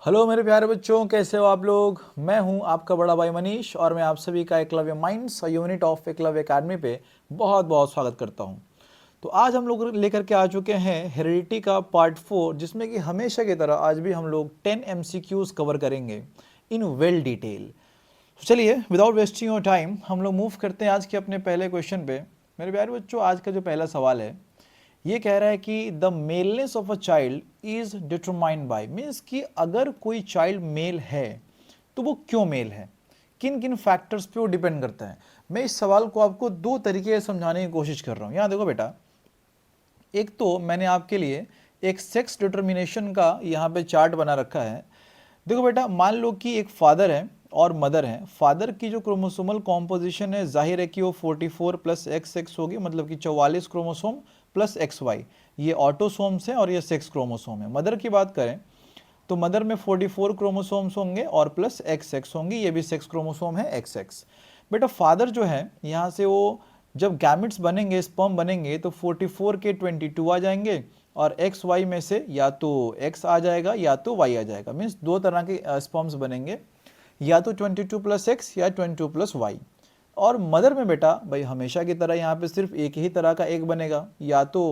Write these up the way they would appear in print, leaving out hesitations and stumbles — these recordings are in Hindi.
हेलो मेरे प्यारे बच्चों, कैसे हो आप लोग। मैं हूं आपका बड़ा भाई मनीष और मैं आप सभी का Eklavya minds unit of Eklavya academy पे बहुत बहुत स्वागत करता हूं। तो आज हम लोग लेकर के आ चुके हैं हेरिडिटी का पार्ट 4, जिसमें कि हमेशा की तरह आज भी हम लोग 10 एमसीक्यूज कवर करेंगे इन वेल डिटेल। तो चलिए विदाउट वेस्टिंग योर टाइम हम लोग मूव करते हैं आज के अपने पहले क्वेश्चन पे। मेरे प्यारे बच्चों, आज का जो पहला सवाल है ये कह रहा है कि the maleness of a child is determined by, मीन्स कि अगर कोई चाइल्ड मेल है तो वो क्यों मेल है, किन किन फैक्टर्स पे वो डिपेंड करता है। मैं इस सवाल को आपको दो तरीके से समझाने की कोशिश कर रहा हूँ। यहाँ देखो बेटा, एक तो मैंने आपके लिए एक सेक्स डिटर्मिनेशन का यहाँ पे चार्ट बना रखा है। देखो बेटा, मान लो कि एक फादर है और मदर है। फादर की जो क्रोमोसोमल कॉम्पोजिशन है जाहिर है कि वो 44 प्लस एक्स एक्स होगी, मतलब कि 44 क्रोमोसोम प्लस एक्स वाई, ये ऑटोसोम्स हैं और ये सेक्स क्रोमोसोम है। मदर की बात करें तो मदर में 44 क्रोमोसोम्स होंगे और प्लस एक्स एक्स होंगी, ये भी सेक्स क्रोमोसोम है एक्स एक्स। बेटा फादर जो है यहाँ से वो जब गैमिट्स बनेंगे, स्पर्म बनेंगे, तो 44 के 22 आ जाएंगे और एक्स वाई में से या तो एक्स आ जाएगा या तो वाई आ जाएगा। मीन्स दो तरह के स्पर्म्स बनेंगे, या तो 22 प्लस एक्स या 22 प्लस वाई। और मदर में बेटा भाई हमेशा की तरह यहाँ पे सिर्फ एक ही तरह का एक बनेगा, या तो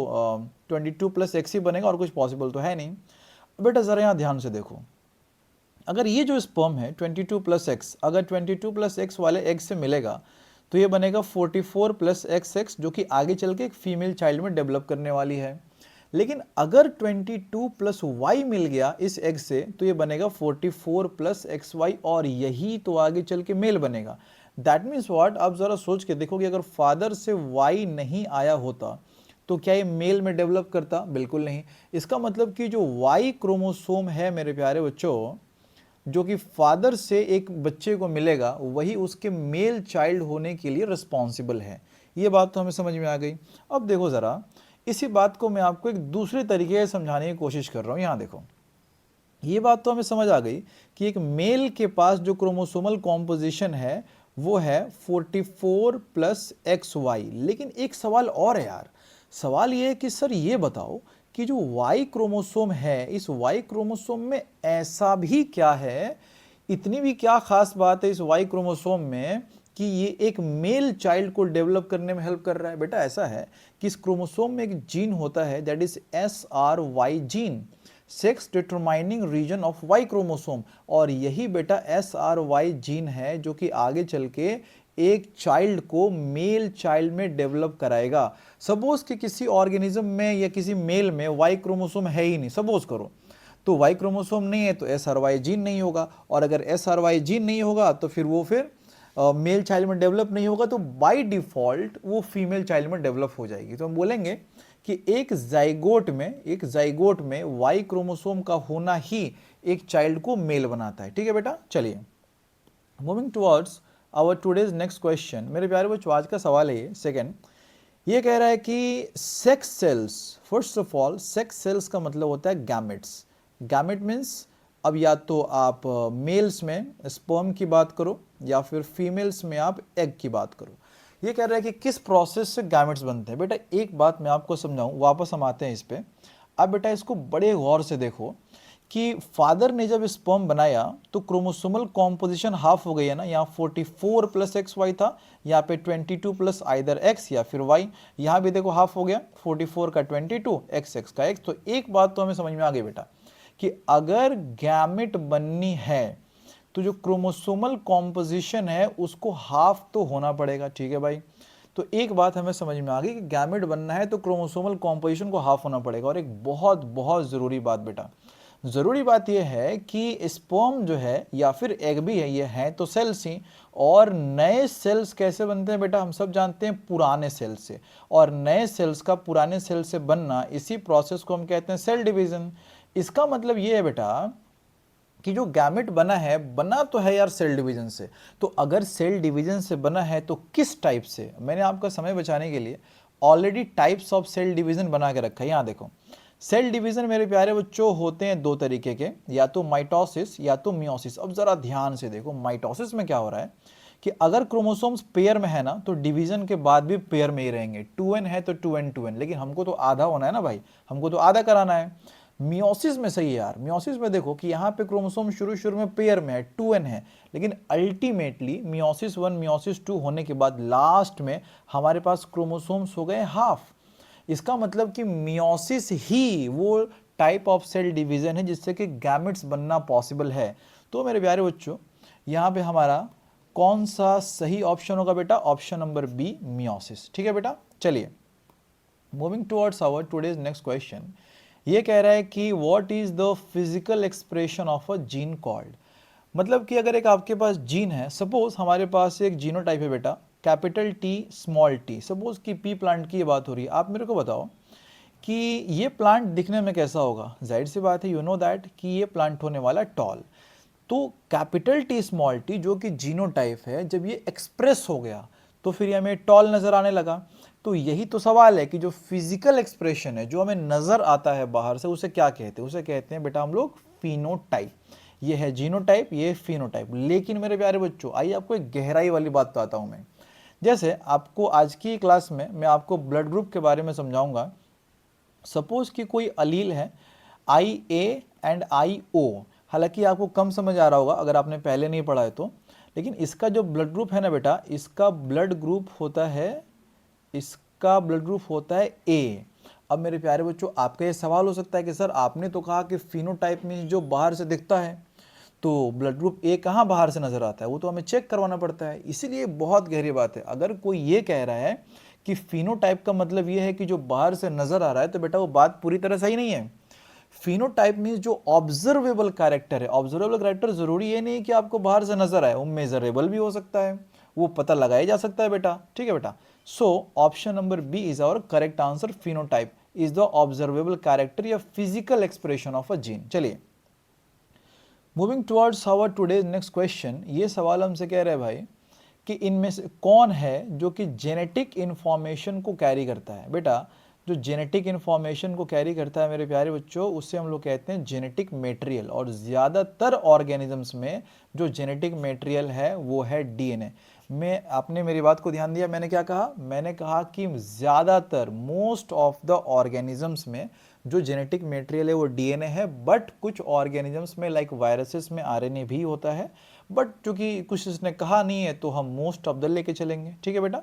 22 प्लस एक्स ही बनेगा और कुछ पॉसिबल तो है नहीं। बेटा ज़रा यहाँ ध्यान से देखो, अगर ये जो स्पर्म है 22 प्लस एक्स, अगर 22 प्लस एक्स वाले एग से मिलेगा तो ये बनेगा 44 प्लस एक्स एक्स, जो कि आगे चल के एक फीमेल चाइल्ड में डेवलप करने वाली है। लेकिन अगर 22 प्लस वाई मिल गया इस एग से तो ये बनेगा 44 प्लस एक्स वाई, और यही तो आगे चल के मेल बनेगा। दैट मीन्स व्हाट, आप ज़रा सोच के देखो कि अगर फादर से वाई नहीं आया होता तो क्या ये मेल में डेवलप करता? बिल्कुल नहीं। इसका मतलब कि जो वाई क्रोमोसोम है मेरे प्यारे बच्चों, जो कि फादर से एक बच्चे को मिलेगा, वही उसके मेल चाइल्ड होने के लिए रिस्पॉन्सिबल है। ये बात तो हमें समझ में आ गई। अब देखो ज़रा, इसी बात को मैं आपको एक दूसरे तरीके से समझाने की कोशिश कर रहा हूँ। यहाँ देखो, ये बात तो हमें समझ आ गई कि एक मेल के पास जो क्रोमोसोमल कॉम्पोजिशन है वो है 44 प्लस एक्स वाई। लेकिन एक सवाल और है यार, सवाल ये है कि सर ये बताओ कि जो वाई क्रोमोसोम है, इस वाई क्रोमोसोम में ऐसा भी क्या है, इतनी भी क्या खास बात है इस वाई क्रोमोसोम में कि ये एक मेल चाइल्ड को डेवलप करने में हेल्प कर रहा है? बेटा ऐसा है कि इस क्रोमोसोम में एक जीन होता है, that is SRY gene, sex determining region of Y chromosome. और यही बेटा SRY जीन है जो कि आगे चल के एक चाइल्ड को मेल चाइल्ड में डेवलप कराएगा। सपोज कि किसी ऑर्गेनिज्म में या किसी मेल में वाई क्रोमोसोम है ही नहीं, सपोज करो, तो वाई क्रोमोसोम नहीं है तो SRY जीन नहीं होगा, और अगर SRY जीन नहीं होगा तो फिर मेल चाइल्ड में डेवलप नहीं होगा, तो बाय डिफॉल्ट वो फीमेल चाइल्ड में डेवलप हो जाएगी। तो हम बोलेंगे कि एक जाइगोट में वाई क्रोमोसोम का होना ही एक चाइल्ड को मेल बनाता है। ठीक है बेटा, चलिए moving towards our today's next question. मेरे प्यारे बच्चों, आज का सवाल है ये सेकंड। ये कह रहा है कि sex cells, first of all sex cells का मतलब होता है गैमेट्स। गैमेट मीन्स, अब या तो आप मेल्स में स्पर्म की बात करो या फिर फीमेल्स में आप एग की बात करो। ये कह रहा है कि किस प्रोसेस से गैमेट्स बनते हैं। बेटा एक बात मैं आपको समझाऊं, वापस हम आते हैं इस पे। अब बेटा इसको बड़े गौर से देखो कि फादर ने जब स्पर्म बनाया तो क्रोमोसोमल कॉम्पोजिशन हाफ हो गई है ना। यहाँ 44 प्लस एक्स वाई था, यहाँ पे 22 प्लस आइदर एक्स या फिर वाई। यहाँ भी देखो हाफ हो गया, 44 का 22, एक्स एक्स का एक्स। तो एक बात तो हमें समझ में आ गई बेटा कि अगर गैमेट बननी है तो जो क्रोमोसोमल कॉम्पोजिशन है उसको हाफ तो होना पड़ेगा। ठीक है भाई, तो एक बात हमें समझ में आ गई कि गैमेट बनना है तो क्रोमोसोमल कॉम्पोजिशन को हाफ होना पड़ेगा। और एक बहुत बहुत ज़रूरी बात बेटा, ज़रूरी बात यह है कि स्पर्म जो है या फिर एग भी है, ये हैं तो सेल्स ही। और नए सेल्स कैसे बनते हैं बेटा, हम सब जानते हैं पुराने सेल से। और नए सेल्स का पुराने सेल से बनना, इसी प्रोसेस को हम कहते हैं सेल डिवीजन। इसका मतलब ये है बेटा कि जो गैमेट बना है, बना तो है यार सेल डिवीजन से। तो अगर सेल डिवीजन से बना है तो किस टाइप से? मैंने आपका समय बचाने के लिए already types of cell division बना के रखा है। यहाँ देखो, सेल डिवीजन मेरे प्यारे बच्चों होते हैं दो तरीके के, या तो माइटोसिस या तो मियोसिस। अब जरा ध्यान से देखो, माइटोसिस में क्या हो रहा है कि अगर क्रोमोसोम्स पेयर में है ना तो डिवीजन के बाद भी पेयर में ही रहेंगे। 2n है तो 2n 2n, लेकिन हमको तो आधा होना है ना भाई, हमको तो आधा कराना है। मियोसिस में सही है यार। मियोसिस में देखो कि यहाँ पे क्रोमोसोम शुरू में पेयर में है, 2n है, लेकिन अल्टीमेटली मियोसिस 1 मियोसिस 2 होने के बाद लास्ट में हमारे पास क्रोमोसोम्स हो गए हाफ। इसका मतलब कि मियोसिस ही वो टाइप ऑफ सेल डिवीजन है जिससे कि गैमेट्स बनना पॉसिबल है। तो मेरे प्यारे बच्चों, यहाँ पे हमारा कौन सा सही ऑप्शन होगा बेटा? Option number B, meiosis. ठीक है बेटा, चलिए moving towards our today's next question. ये कह रहा है कि what is the physical expression of a gene called. मतलब कि अगर एक आपके पास जीन है, सपोज हमारे पास एक जीनोटाइप है बेटा, capital T small T, suppose कि पी प्लांट की ये बात हो रही है। आप मेरे को बताओ कि ये प्लांट दिखने में कैसा होगा? जाहिर सी बात है, यू नो दैट कि ये प्लांट होने वाला टॉल। तो कैपिटल टी स्मॉल टी जो कि जीनोटाइप है, जब ये एक्सप्रेस हो गया तो फिर ये हमें टॉल नजर आने लगा। तो यही तो सवाल है कि जो फिजिकल एक्सप्रेशन है, जो हमें नजर आता है बाहर से, उसे क्या कहते हैं? उसे कहते हैं बेटा हम लोग फिनोटाइप। ये है जीनोटाइप, ये फिनोटाइप। लेकिन मेरे प्यारे बच्चों, आइए आपको एक गहराई वाली बात बताता हूं मैं। जैसे आपको आज की क्लास में मैं आपको ब्लड ग्रुप के बारे में समझाऊंगा। सपोज कि कोई अलील है आई ए एंड आई ओ। हालांकि आपको कम समझ आ रहा होगा अगर आपने पहले नहीं पढ़ा है तो, लेकिन इसका जो ब्लड ग्रुप है ना बेटा, इसका ब्लड ग्रुप होता है, इसका ब्लड ग्रुप होता है ए। अब मेरे प्यारे बच्चों, आपका ये सवाल हो सकता है कि सर आपने तो कहा कि फिनोटाइप मींस जो बाहर से दिखता है, तो ब्लड ग्रुप ए कहाँ बाहर से नजर आता है? वो तो हमें चेक करवाना पड़ता है। इसीलिए बहुत गहरी बात है। अगर कोई ये कह रहा है कि फिनोटाइप का मतलब ये है कि जो बाहर से नजर आ रहा है, तो बेटा वो बात पूरी तरह सही नहीं है। फिनोटाइप मींस जो ऑब्जर्वेबल कैरेक्टर है। ऑब्जर्वेबल कैरेक्टर जरूरी ये नहीं कि आपको बाहर से नजर आए, वो मेजरेबल भी हो सकता है, वो पता लगाया जा सकता है बेटा। ठीक है बेटा, so option number B is our correct answer. Phenotype is the observable character या physical expression of a gene. चलिए moving towards our today's next question. ये सवाल हमसे कह रहे हैं भाई कि इनमें से कौन है जो कि जेनेटिक इंफॉर्मेशन को कैरी करता है? बेटा जो जेनेटिक इंफॉर्मेशन को कैरी करता है मेरे प्यारे बच्चों, उससे हम लोग कहते हैं जेनेटिक मेटेरियल। और ज़्यादातर ऑर्गेनिजम्स में जो जेनेटिक मेटेरियल है वो है डीएनए। मैं, आपने मेरी बात को ध्यान दिया, मैंने क्या कहा? मैंने कहा कि ज़्यादातर मोस्ट ऑफ द ऑर्गेनिजम्स में जो जेनेटिक मेटेरियल है वो डीएनए है। बट कुछ ऑर्गेनिजम्स में लाइक वायरसेस में आरएनए भी होता है। बट चूंकि कुछ इसने कहा नहीं है तो हम मोस्ट ऑफ द लेके चलेंगे। ठीक है बेटा,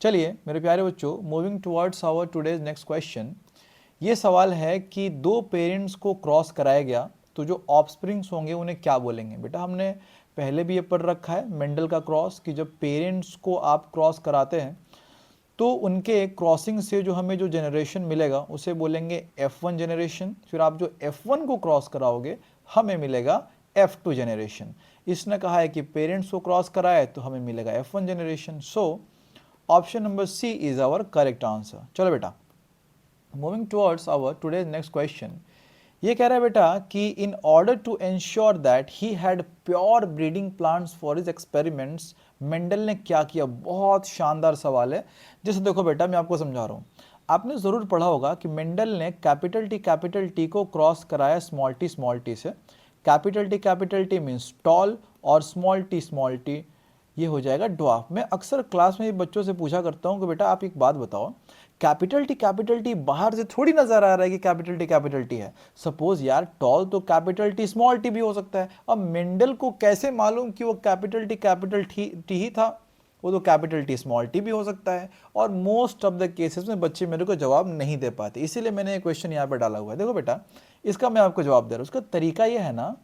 चलिए मेरे प्यारे बच्चों, moving towards our today's next question. ये सवाल है कि दो पेरेंट्स को क्रॉस कराया गया तो जो ऑफस्प्रिंग्स होंगे उन्हें क्या बोलेंगे? बेटा हमने पहले भी ये पढ़ रखा है मेंडल का क्रॉस, कि जब पेरेंट्स को आप क्रॉस कराते हैं तो उनके क्रॉसिंग से जो हमें जो जनरेशन मिलेगा उसे बोलेंगे F1 जनरेशन। फिर आप जो F1 को क्रॉस कराओगे हमें मिलेगा F2 जनरेशन। इसने कहा है कि पेरेंट्स को क्रॉस कराए तो हमें मिलेगा F1 generation. So option number C is our correct answer. चलो बेटा, moving towards our today's next question. ये कह रहा है बेटा कि in order to ensure that he had pure breeding plants for his experiments, Mendel ने क्या किया? बहुत शानदार सवाल है। जैसे देखो बेटा, मैं आपको समझा रहा हूँ। आपने जरूर पढ़ा होगा कि मेंडल ने कैपिटल टी को क्रॉस कराया स्मॉल टी से। कैपिटल टी मीन्स टॉल और स्मॉल टी ये हो जाएगा ड्वार्फ। मैं अक्सर क्लास में बच्चों से पूछा करता हूँ कि बेटा आप एक बात बताओ, कैपिटल टी बाहर से थोड़ी नजर आ रहा है कि कैपिटल टी है। सपोज यार टॉल तो कैपिटल टी स्मॉल टी भी हो सकता है। अब मेंडल को कैसे मालूम कि वो कैपिटल टी ही था? वो तो कैपिटल टी स्मॉल टी भी हो सकता है। और मोस्ट ऑफ द केसेस में बच्चे मेरे को जवाब नहीं दे पाते, इसीलिए मैंने एक क्वेश्चन यहाँ पे डाला हुआ है। देखो बेटा, इसका मैं आपको जवाब दे रहा हूँ। उसका तरीका ये है ना,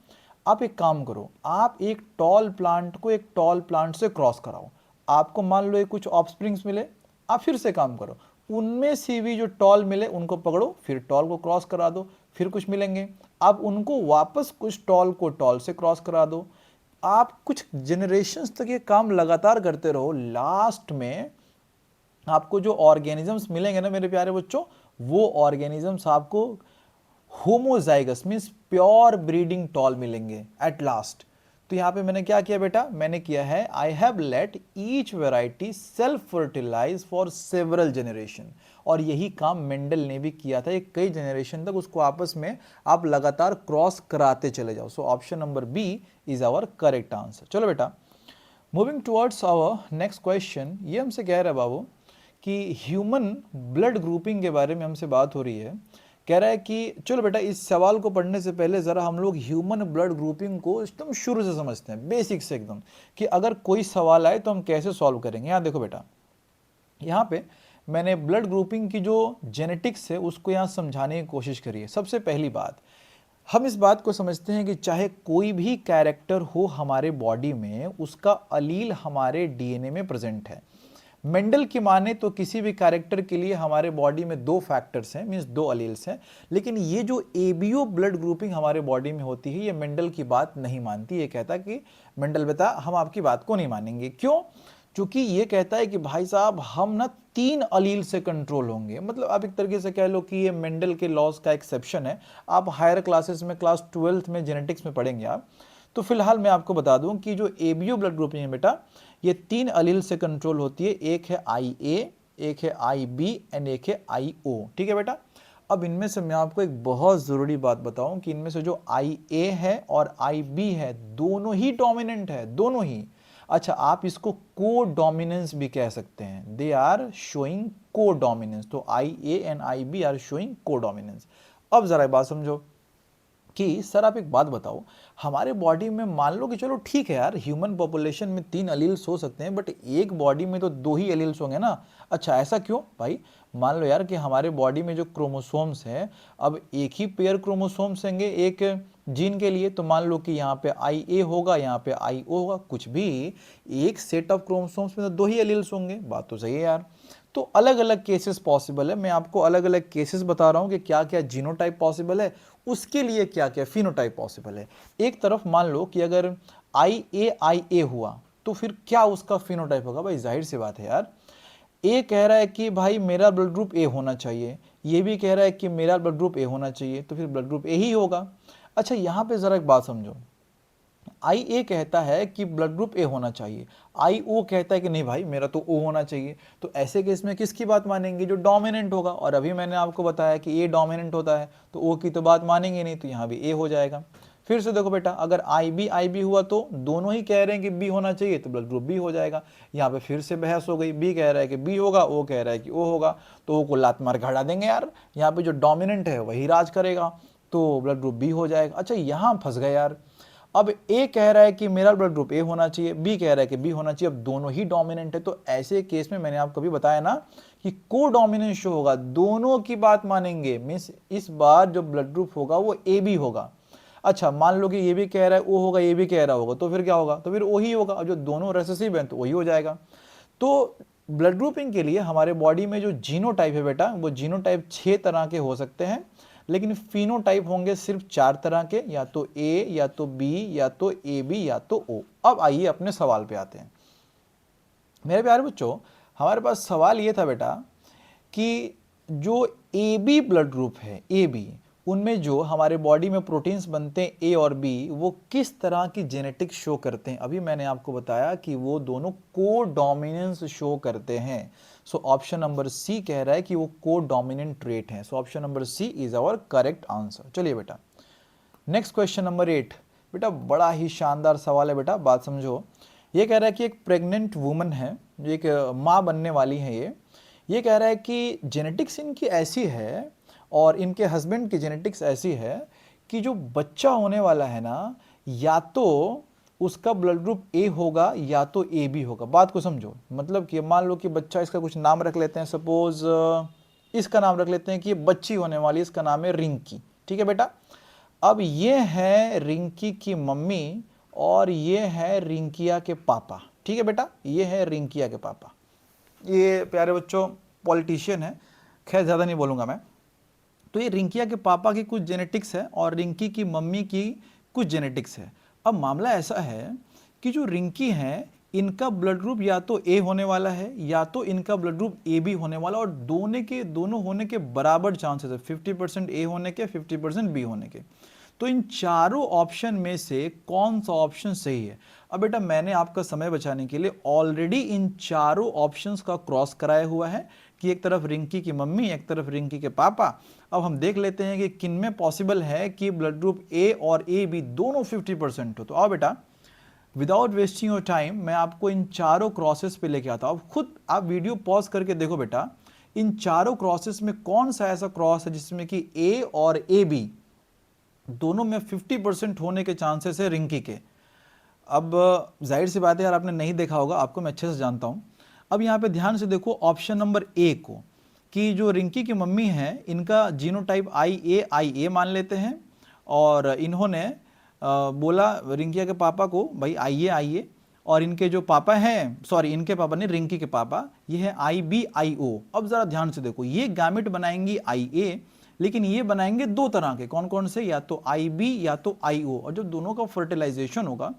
आप एक काम करो, आप एक टॉल प्लांट को एक टॉल प्लांट से क्रॉस कराओ। आपको मान लो कुछ ऑफस्प्रिंग्स मिले, आप फिर से काम करो, उनमें से भी जो टॉल मिले उनको पकड़ो, फिर टॉल को क्रॉस करा दो, फिर कुछ मिलेंगे, आप उनको वापस कुछ टॉल को टॉल से क्रॉस करा दो। आप कुछ जनरेशंस तक ये काम लगातार करते रहो। लास्ट में आपको जो ऑर्गेनिजम्स मिलेंगे ना मेरे प्यारे बच्चों, वो ऑर्गेनिजम्स आपको homozygous means pure breeding tall मिलेंगे एट लास्ट। तो यहां पे मैंने क्या किया बेटा? मैंने किया है I have let each variety self fertilise for several generation. और यही काम मेंडल ने भी किया था। कई जनरेशन तक उसको आपस में आप लगातार क्रॉस कराते चले जाओ। So option number B is our correct answer. चलो बेटा, moving towards our next question. ये हमसे कह रहा है बाबू कि ह्यूमन ब्लड ग्रुपिंग के बारे में हमसे बात हो रही है कह रहा है कि चलो बेटा इस सवाल को पढ़ने से पहले ज़रा हम लोग ह्यूमन ब्लड ग्रुपिंग को एकदम शुरू से समझते हैं, बेसिक से एकदम, कि अगर कोई सवाल आए तो हम कैसे सॉल्व करेंगे। यहाँ देखो बेटा, यहाँ पे मैंने ब्लड ग्रुपिंग की जो जेनेटिक्स है उसको यहाँ समझाने की कोशिश करी है। सबसे पहली बात, हम इस बात को समझते हैं कि चाहे कोई भी कैरेक्टर हो हमारे बॉडी में, उसका अलील हमारे डीएनए में प्रेजेंट है। मेंडल की माने तो किसी भी कैरेक्टर के लिए हमारे बॉडी में दो फैक्टर्स हैं, मींस दो अलील्स हैं, लेकिन ये जो एबीओ ब्लड ग्रुपिंग हमारे बॉडी में होती है ये मेंडल की बात नहीं मानती। ये कहता कि मेंडल बेटा हम आपकी बात को नहीं मानेंगे। क्यों? क्योंकि ये कहता है कि भाई साहब हम ना 3 अलील से कंट्रोल होंगे। मतलब आप एक तरीके से कह लो कि ये मेंडल के लॉज का एक्सेप्शन है। आप हायर क्लासेस में, क्लास 12th में जेनेटिक्स में पढ़ेंगे आप। तो फिलहाल मैं आपको बता दूं कि जो एबीओ ब्लड ग्रुपिंग है बेटा, ये 3 अलील से कंट्रोल होती है। एक है IA, एक है IB एंड एक है IO। ठीक है बेटा। अब इनमें से मैं आपको एक बहुत ज़रूरी बात बताऊं कि इनमें से जो IA है और IB है दोनों ही डोमिनेंट है, दोनों ही। अच्छा, आप इसको को डोमिनेंस भी कह सकते हैं। They are showing codominance. तो IA and IB are showing codominance. अब जरा बात समझो कि सर आप एक बात बताओ, हमारे बॉडी में मान लो कि चलो ठीक है यार, ह्यूमन पॉपुलेशन में 3 एलील्स हो सकते हैं, बट एक बॉडी में तो 2 ही एलील्स होंगे ना। अच्छा, ऐसा क्यों भाई? मान लो यार कि हमारे बॉडी में जो क्रोमोसोम्स हैं, अब एक ही पेयर क्रोमोसोम्स होंगे एक जीन के लिए, तो मान लो कि यहाँ पे IA होगा, यहाँ पे IO होगा, कुछ भी एक सेट ऑफ क्रोमोसोम्स में तो 2 ही एलील्स होंगे। बात तो सही है यार। तो अलग अलग केसेस पॉसिबल है। मैं आपको अलग अलग केसेस बता रहा हूं कि क्या क्या जीनोटाइप पॉसिबल है, उसके लिए क्या क्या फिनोटाइप पॉसिबल है। एक तरफ मान लो कि अगर IA हुआ तो फिर क्या उसका फिनोटाइप होगा? भाई जाहिर सी बात है यार, ए कह रहा है कि भाई मेरा ब्लड ग्रुप ए होना चाहिए, ये भी कह रहा है कि मेरा ब्लड ग्रुप ए होना चाहिए, तो फिर ब्लड ग्रुप ए ही होगा। अच्छा, यहां पे जरा एक बात समझो, IA कहता है कि ब्लड ग्रुप ए होना चाहिए, IO कहता है कि नहीं भाई मेरा तो O होना चाहिए। तो ऐसे केस में किसकी बात मानेंगे? जो डोमिनेंट होगा। और अभी मैंने आपको बताया कि A डोमिनेंट होता है तो O की तो बात मानेंगे नहीं, तो यहाँ भी A हो जाएगा। फिर से देखो बेटा, अगर IB हुआ तो दोनों ही कह रहे हैं कि B होना चाहिए, तो ब्लड ग्रुप B हो जाएगा। यहाँ पे फिर से बहस हो गई, B कह रहा है कि B होगा, O कह रहा है कि O होगा, तो O को लात मार के हटा देंगे यार। यहाँ पे जो डोमिनेंट है वही राज करेगा, तो ब्लड ग्रुप B हो जाएगा। अच्छा, यहाँ फंस गए यार। अब ए कह रहा है कि मेरा ब्लड ग्रुप ए होना चाहिए, बी कह रहा है कि बी होना चाहिए, अब दोनों ही डोमिनेंट है। तो ऐसे केस में मैंने आपको भी बताया ना कि को डोमिनेंस शो होगा, दोनों की बात मानेंगे। मींस इस बार जो ब्लड ग्रुप होगा वो ए बी होगा। अच्छा, मान लो कि ये भी कह रहा है ओ होगा, ये भी कह रहा होगा, तो फिर क्या होगा? तो फिर ओ ही होगा। अब जो दोनों रेसेसिव हैं तो वही हो जाएगा। तो ब्लड ग्रुपिंग के लिए हमारे बॉडी में जो जीनोटाइप है बेटा, वो जीनोटाइप 6 तरह के हो सकते हैं, लेकिन फिनोटाइप होंगे सिर्फ 4 तरह के, या तो A, या तो B, या तो AB, या तो O। अब आइए अपने सवाल पे आते हैं। मेरे प्यारे बच्चों, हमारे पास सवाल ये था बेटा कि जो AB ब्लड ग्रुप है, AB, उनमें जो हमारे बॉडी में प्रोटीन्स बनते हैं A और B, वो किस तरह की जेनेटिक्स शो करते हैं? अभी मैंने आपको बताया कि वो दोनों को डोमिनेंस शो करते हैं। सो ऑप्शन नंबर सी कह रहा है कि वो को डोमिनेंट ट्रेट है। So option number C is our correct answer. चलिए बेटा, नेक्स्ट क्वेश्चन नंबर 8। बेटा बड़ा ही शानदार सवाल है बेटा, बात समझो। ये कह रहा है कि एक प्रेग्नेंट वुमन है, एक माँ बनने वाली है, ये कह रहा है कि जेनेटिक्स इनकी ऐसी है और इनके हस्बैंड की जेनेटिक्स ऐसी है कि जो बच्चा होने वाला है ना, या तो उसका ब्लड ग्रुप ए होगा या तो ए बी होगा। बात को समझो, मतलब कि मान लो कि बच्चा, इसका कुछ नाम रख लेते हैं, सपोज इसका नाम रख लेते हैं कि ये बच्ची होने वाली, इसका नाम है रिंकी। ठीक है बेटा। अब ये है रिंकी की मम्मी और ये है रिंकिया के पापा। ठीक है बेटा, ये है रिंकिया के पापा। ये प्यारे बच्चों पॉलिटिशियन है, खैर ज़्यादा नहीं बोलूँगा मैं। तो ये रिंकिया के पापा की कुछ जेनेटिक्स है और रिंकी की मम्मी की कुछ जेनेटिक्स है। अब मामला ऐसा है कि जो रिंकी हैं, इनका ब्लड ग्रुप या तो ए होने वाला है या तो इनका ब्लड ग्रुप ए बी होने वाला, और दोनों होने के बराबर चांसेस है, 50% ए होने के, 50% बी होने के। तो इन चारों ऑप्शन में से कौन सा ऑप्शन सही है? अब बेटा मैंने आपका समय बचाने के लिए ऑलरेडी इन चारों ऑप्शंस का क्रॉस कराया हुआ है कि एक तरफ रिंकी की मम्मी, एक तरफ रिंकी के पापा। अब हम देख लेते हैं कि किन में पॉसिबल है कि ब्लड ग्रुप ए और ए बी दोनों 50% हो। तो आओ बेटा, विदाउट वेस्टिंग योर टाइम मैं आपको इन चारों क्रॉसेस पे लेके आता हूँ। खुद आप वीडियो पॉज करके देखो बेटा, इन चारों क्रॉसेस में कौन सा ऐसा क्रॉस है जिसमें कि ए और ए बी दोनों में 50% होने के चांसेस है रिंकी के। अब जाहिर सी बात है यार, आपने नहीं देखा होगा, आपको मैं अच्छे से जानता हूँ। अब यहाँ पे ध्यान से देखो ऑप्शन नंबर ए को, कि जो रिंकी की मम्मी हैं इनका जीनोटाइप आई ए मान लेते हैं, और इन्होंने बोला रिंकिया के पापा को भाई आइए, और इनके जो पापा हैं, सॉरी इनके पापा नहीं, रिंकी के पापा, ये है IBIO। अब ज़रा ध्यान से देखो, ये गैमेट बनाएंगी IA, लेकिन ये बनाएंगे दो तरह के, कौन कौन से, या तो IB या तो IO, और जब दोनों का फर्टिलाइजेशन होगा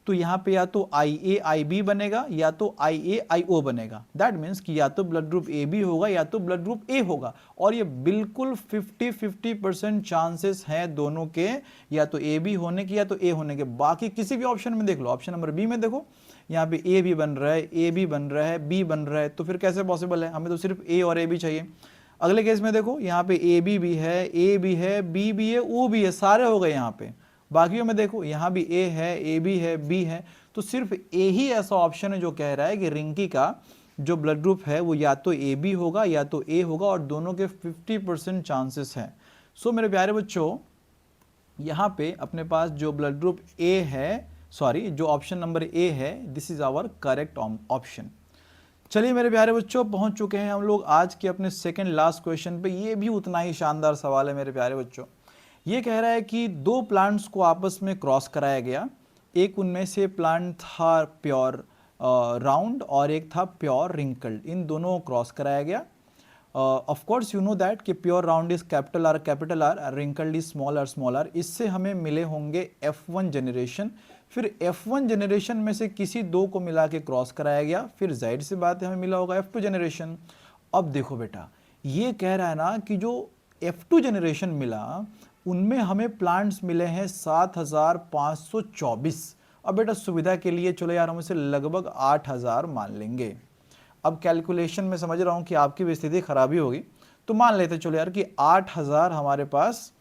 तो यहाँ पे या तो IA-IB बनेगा या तो IA-IO बनेगा। दैट मीन्स कि या तो ब्लड ग्रुप AB होगा या तो ब्लड ग्रुप A होगा, और ये बिल्कुल 50-50% चांसेस हैं दोनों के, या तो AB होने के या तो A होने के। बाकी किसी भी ऑप्शन में देख लो, ऑप्शन नंबर B में देखो, यहाँ पे A भी बन रहा है, A भी बन रहा है, B बन रहा है, तो फिर कैसे पॉसिबल है? हमें तो सिर्फ A और AB चाहिए। अगले केस में देखो, यहाँ पे AB भी है, A भी है, B भी है, O भी है, सारे हो गए यहाँ पे। बाकियों में देखो, यहाँ भी A है, A भी है, B है, तो सिर्फ A ही ऐसा ऑप्शन है जो कह रहा है कि रिंकी का जो ब्लड ग्रुप है वो या तो AB होगा या तो A होगा, और दोनों के 50% चांसेस हैं। सो मेरे प्यारे बच्चों, यहाँ पे अपने पास जो ब्लड ग्रुप A है, सॉरी जो ऑप्शन नंबर A है, this is our correct option. चलिए मेरे प्यारे बच्चों, पहुंच चुके हैं हम लोग आज के अपने सेकंड लास्ट क्वेश्चन पे। ये भी उतना ही शानदार सवाल है मेरे प्यारे बच्चों। ये कह रहा है कि दो प्लांट्स को आपस में क्रॉस कराया गया, एक उनमें से प्लांट था प्योर राउंड और एक था प्योर रिंकल्ड, इन दोनों को क्रॉस कराया गया। Of course you know that कि pure round is capital R, wrinkled is small r। इससे हमें मिले होंगे F1 जनरेशन, फिर F1 जनरेशन में से किसी दो को मिला के क्रॉस कराया गया, फिर जाहिर सी बात है हमें मिला होगा F2 जनरेशन। अब देखो बेटा, ये कह रहा है ना कि जो F2 जनरेशन मिला उनमें हमें प्लांट्स मिले हैं 7524। अब बेटा सुविधा के लिए चलो यार हम इसे लगभग 8000 मान लेंगे। अब कैलकुलेशन में समझ रहा हूं कि आपकी भी स्थिति खराब ही होगी, तो मान लेते चलो यार कि 8000 हमारे पास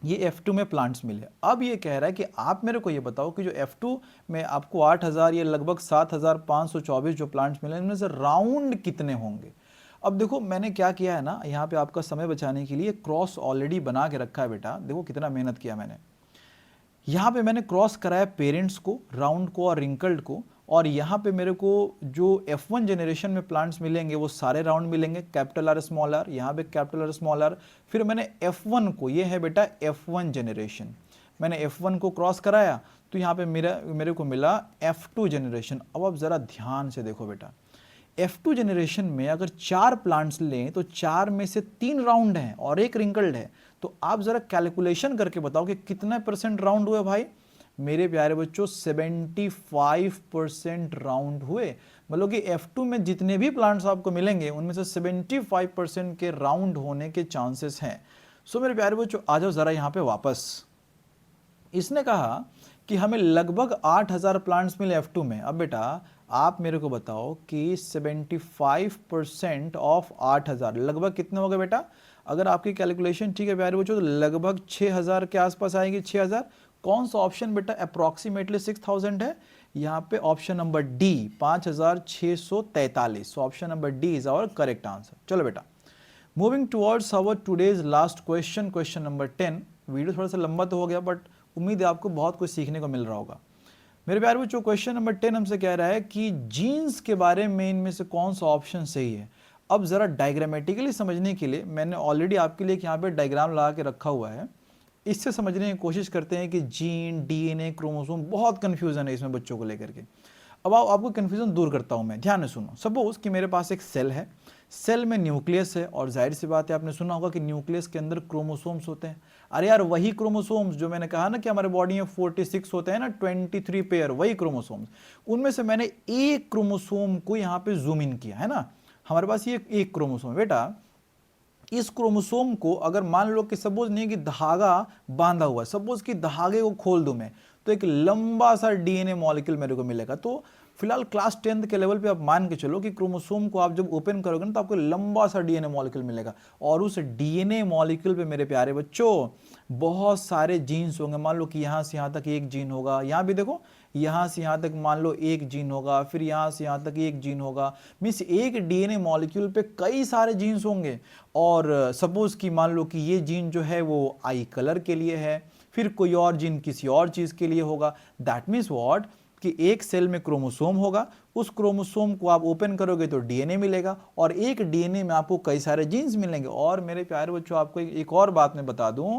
ये F2 में प्लांट्स मिले। अब ये कह रहा है कि आप मेरे को ये बताओ कि जो F2 में आपको 8000 ये लगभग 7524 जो प्लांट्स मिले, इनमें से राउंड कितने होंगे। अब देखो मैंने क्या किया है ना, यहाँ पे आपका समय बचाने के लिए क्रॉस ऑलरेडी बना के रखा है बेटा। देखो कितना मेहनत किया मैंने, यहाँ पे मैंने क्रॉस कराया पेरेंट्स को, राउंड को और रिंकल्ड को, और यहाँ पे मेरे को जो F1 जनरेशन में प्लांट्स मिलेंगे वो सारे राउंड मिलेंगे, कैपिटल R स्मॉल r, यहाँ पे कैपिटल R स्मॉल r। फिर मैंने F1 को, ये है बेटा F1 जनरेशन, मैंने F1 को क्रॉस कराया तो यहाँ पे मेरे को मिला F2 जनरेशन। अब ज़रा ध्यान से देखो बेटा, F2 जनरेशन में अगर 4 प्लांट्स लें तो 4 में से 3 राउंड हैं और एक रिंकल्ड है, तो आप ज़रा कैलकुलेशन करके बताओ कि कितना परसेंट राउंड हुए भाई। मेरे प्यारे बच्चों 75% राउंड हुए, मतलब कि F2 में जितने भी प्लांट्स आपको मिलेंगे उनमें से 75% के राउंड होने के चांसेस हैं। सो मेरे प्यारे बच्चों आ जाओ ज़रा यहाँ पे वापस। इसने कहा कि हमें लगभग 8000 प्लांट्स मिले F2 में। अब बेटा आप मेरे को बताओ कि 75% ऑफ 8000 लगभग कितने हो गए बेटा। अगर आपकी कैलकुलेशन ठीक है प्यारे बच्चों, तो लगभग 6000 के आसपास आएगी। 6000 कौन सा ऑप्शन बेटा अप्रोक्सीमेटली 6000 है, यहाँ पे option number D 5643। Option number D is our correct answer. चलो बेटा moving towards our today's last question, question number 10। Video थोड़ा सा लंबा तो हो गया बट उम्मीद है आपको बहुत कुछ सीखने को मिल रहा होगा। मेरे प्यारे बच्चों क्वेश्चन नंबर 10 हमसे कह रहा है कि जीन्स के बारे में इनमें से कौन सा ऑप्शन सही है। अब जरा डायग्रामेटिकली समझने के लिए मैंने ऑलरेडी आपके लिए यहाँ पे डायग्राम लगा के रखा हुआ है, इससे समझने की कोशिश करते हैं कि जीन, डीएनए, क्रोमोसोम, बहुत कंफ्यूजन है इसमें बच्चों को लेकर के। अब आपको कंफ्यूजन दूर करता हूं मैं, ध्यान से सुनो। सपोज कि मेरे पास एक सेल है, सेल में न्यूक्लियस है, और जाहिर सी बात है आपने सुना होगा कि न्यूक्लियस के अंदर क्रोमोसोम्स होते हैं। अरे यार वही क्रोमोसोम्स जो मैंने कहा ना कि हमारे बॉडी में 46 होते हैं ना, 23 पेयर, वही क्रोमोसोम्स। उनमें से मैंने एक क्रोमोसोम को यहाँ पे जूम इन किया है ना, हमारे पास ये एक क्रोमोसोम है बेटा। इस क्रोमोसोम को अगर मान लो कि सपोज नहीं कि धागा बांधा हुआ है, सपोज कि धागे को खोल दूं मैं, तो एक लंबा सा डीएनए मॉलिक्यूल मेरे को मिलेगा। तो फिलहाल क्लास 10th के लेवल पे आप मान के चलो कि क्रोमोसोम को आप जब ओपन करोगे ना तो आपको लंबा सा डीएनए मॉलिक्यूल मिलेगा, और उस डीएनए मॉलिक्यूल पे मेरे प्यारे बच्चों बहुत सारे जीन्स होंगे। मान लो कि यहाँ से यहाँ तक एक जीन होगा, यहाँ भी देखो यहाँ से यहाँ तक मान लो एक जीन होगा, फिर यहाँ से यहाँ तक एक जीन होगा। मीन्स एक डीएनए मॉलिक्यूल पे कई सारे जीन्स होंगे। और सपोज कि मान लो कि ये जीन जो है वो आई कलर के लिए है, फिर कोई और जीन किसी और चीज़ के लिए होगा। दैट मीन्स व्हाट, कि एक सेल में क्रोमोसोम होगा, उस क्रोमोसोम को आप ओपन करोगे तो डीएनए मिलेगा, और एक डीएनए में आपको कई सारे जीन्स मिलेंगे। और मेरे प्यारे बच्चों, आपको एक और बात मैं बता दूं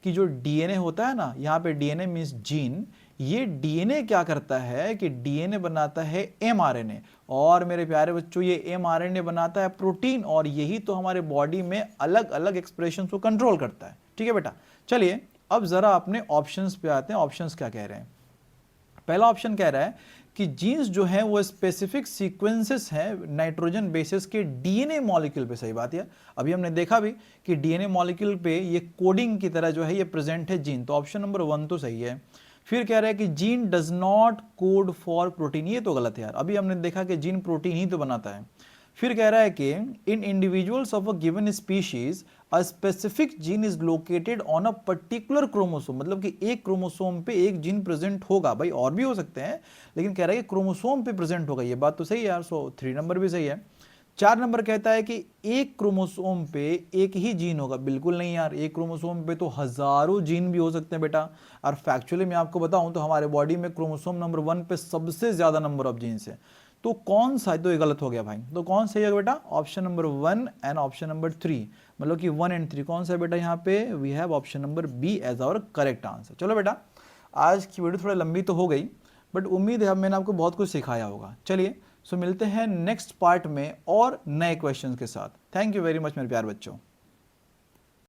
कि जो डीएनए होता है ना, यहाँ पे डीएनए मीन्स जीन, ये डीएनए क्या करता है कि डीएनए बनाता है एमआरएनए, और मेरे प्यारे बच्चों ये एमआरएनए बनाता है प्रोटीन, और यही तो हमारे बॉडी में अलग अलग एक्सप्रेशन को कंट्रोल करता है। ठीक है बेटा, चलिए अब जरा अपने ऑप्शंस पे आते हैं। ऑप्शंस क्या कह रहे हैं? पहला ऑप्शन कह रहा है कि जीन्स जो है वो स्पेसिफिक सीक्वेंसेस हैं नाइट्रोजन बेसिस के डीएनए मॉलिक्यूल पे। सही बात है, अभी हमने देखा भी कि डीएनए मॉलिक्यूल पे ये कोडिंग की तरह जो है ये प्रेजेंट है जीन, तो ऑप्शन नंबर 1 तो सही है। फिर कह रहा है कि gene does not code for protein, ये तो गलत है यार, अभी हमने देखा कि जीन प्रोटीन ही तो बनाता है। फिर कह रहा है कि in individuals of a given species a specific gene is located on a particular chromosome, मतलब कि एक क्रोमोसोम पे एक जीन प्रेजेंट होगा। भाई और भी हो सकते हैं, लेकिन कह रहा है कि क्रोमोसोम पे प्रेजेंट होगा। ये बात तो सही है यार, सो 3 नंबर भी सही है। 4 नंबर कहता है कि एक क्रोमोसोम पे एक ही जीन होगा। बिल्कुल नहीं यार, एक क्रोमोसोम पे तो हजारों जीन भी हो सकते हैं बेटा। और फैक्चुअली मैं आपको बताऊं तो हमारे बॉडी में क्रोमोसोम नंबर 1 पे सबसे ज्यादा नंबर ऑफ जीन्स है। तो कौन सा, तो ये गलत हो गया भाई, तो कौन सही है बेटा? Option number 1 and option number 3, मतलब कि 1 एंड 3 कौन सा है बेटा? यहाँ पे we have option number B as our correct answer. चलो बेटा, आज की वीडियो थोड़ी लंबी तो हो गई, बट उम्मीद है मैंने आपको बहुत कुछ सिखाया होगा। चलिए सो मिलते हैं नेक्स्ट पार्ट में और नए क्वेश्चंस के साथ। थैंक यू वेरी मच मेरे प्यारे बच्चों।